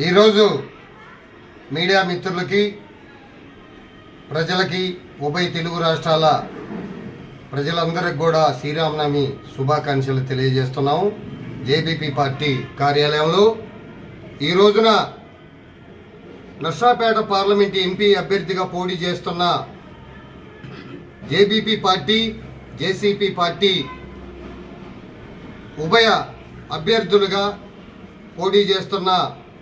ఈరోజు మీడియా మిత్రులకి ప్రజలకి ఉభయ తెలుగు రాష్ట్రాల ప్రజలందరికీ కూడా శ్రీరామనవమి శుభాకాంక్షలు తెలియజేస్తున్నాము. జేబీపీ పార్టీ కార్యాలయంలో ఈ రోజున నర్సాపేట పార్లమెంటు ఎంపీ అభ్యర్థిగా పోటీ చేస్తున్న జేబీపీ పార్టీ జేసీపీ పార్టీ ఉభయ అభ్యర్థులుగా పోటీ చేస్తున్న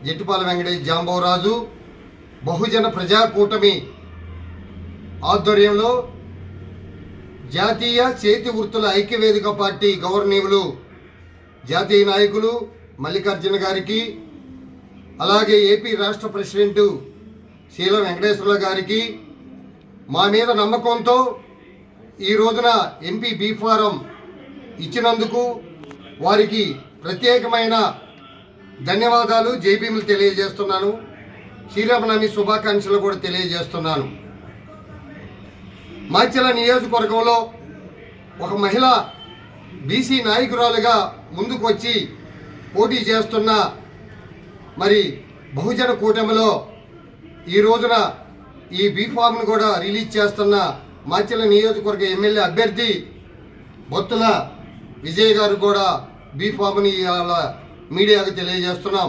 జట్టిపాల వెంకటేష్ జాంబవరాజు బహుజన ప్రజాకూటమి ఆధ్వర్యంలో జాతీయ చేతి వృత్తుల ఐక్యవేదిక పార్టీ గవర్నీయులు జాతీయ నాయకులు మల్లికార్జున గారికి, అలాగే ఏపీ రాష్ట్ర ప్రెసిడెంటు శీలం వెంకటేశ్వర్ల గారికి మా మీద నమ్మకంతో ఈ రోజున ఎంపీ బీ ఫారం ఇచ్చినందుకు వారికి ప్రత్యేకమైన ధన్యవాదాలు, జైభీములు తెలియజేస్తున్నాను. శ్రీరామనవమి శుభాకాంక్షలు కూడా తెలియజేస్తున్నాను. మాచెల నియోజకవర్గంలో ఒక మహిళ బీసీ నాయకురాలుగా ముందుకు వచ్చి పోటీ చేస్తున్న మరి బహుజన కూటమిలో ఈ రోజున ఈ బీఫామ్ను కూడా రిలీజ్ చేస్తున్న మాచెల నియోజకవర్గ ఎమ్మెల్యే అభ్యర్థి బొత్తుల విజయ్ గారు కూడా బీఫామ్ని ఇవాళ మీడియాకు తెలియజేస్తున్నాం.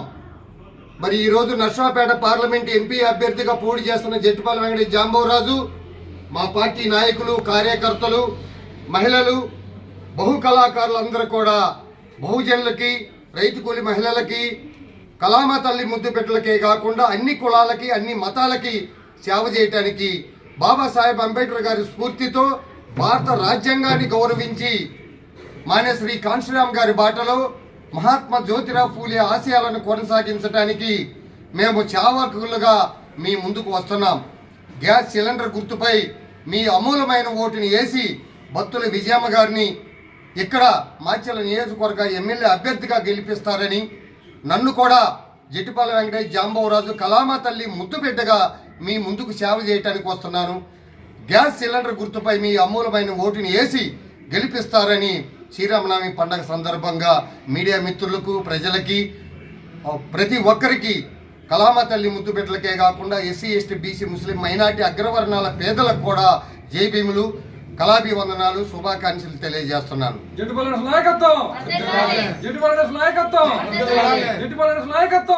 మరి ఈరోజు నర్సాపేట పార్లమెంట్ ఎంపీ అభ్యర్థిగా పోటీ చేస్తున్న జట్టిపాల వెంకటేష్ జాంబవరాజు మా పార్టీ నాయకులు, కార్యకర్తలు, మహిళలు, బహు కళాకారులందరూ కూడా బహుజనులకి, రైతు కూలి మహిళలకి, కళామ తల్లి ముద్దు పెట్టలకే కాకుండా అన్ని కులాలకి, అన్ని మతాలకి సేవ చేయటానికి బాబాసాహెబ్ అంబేద్కర్ గారి స్ఫూర్తితో భారత రాజ్యాంగాన్ని గౌరవించి మాన్యశ్రీ కాంశీరామ్ గారి బాటలో మహాత్మా జ్యోతిరావు ఫూలే ఆశయాలను కొనసాగించడానికి మేము చావకులుగా మీ ముందుకు వస్తున్నాం. గ్యాస్ సిలిండర్ గుర్తుపై మీ అమూలమైన ఓటుని వేసి బత్తుల విజయమ్మ గారిని ఇక్కడ మాచెల నియోజకవర్గ ఎమ్మెల్యే అభ్యర్థిగా గెలిపిస్తారని, నన్ను కూడా జట్టిపాల వెంకటేష్ జాంబవరాజు కళామ తల్లి ముద్దు బిడ్డగా మీ ముందుకు సేవ చేయడానికి వస్తున్నాను. గ్యాస్ సిలిండర్ గుర్తుపై మీ అమూలమైన ఓటుని వేసి గెలిపిస్తారని శ్రీరామనవమి పండుగ సందర్భంగా మీడియా మిత్రులకు, ప్రజలకి, ప్రతి ఒక్కరికి, కళామ తల్లి ముద్దు బిడ్డలకే కాకుండా ఎస్సీ, ఎస్టీ, బీసీ, ముస్లిం, మైనార్టీ, అగ్రవర్ణాల పేదలకు కూడా జైభీములు, కళాభివందనాలు, శుభాకాంక్షలు తెలియజేస్తున్నాను.